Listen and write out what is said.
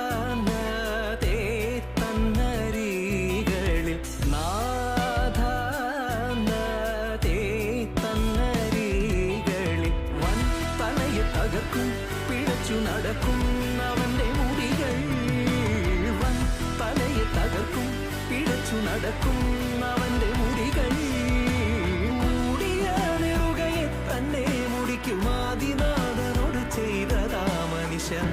നാഥാനതേ തന്നരികളിൽ നാഥാനതേ തന്നരികളിൽ വൻ തലയെ തകർക്കും പിഴച്ചു നടക്കും അവന്റെ മുടികൾ വൻ തലയെ തകർക്കും പിഴച്ചു നടക്കും അവന്റെ മുടികൾ മൂടിയ നെറുകയെ തന്നെ മുടിക്കും ആദിനാഥനോട് ചെയ്തതാ മനുഷ്യൻ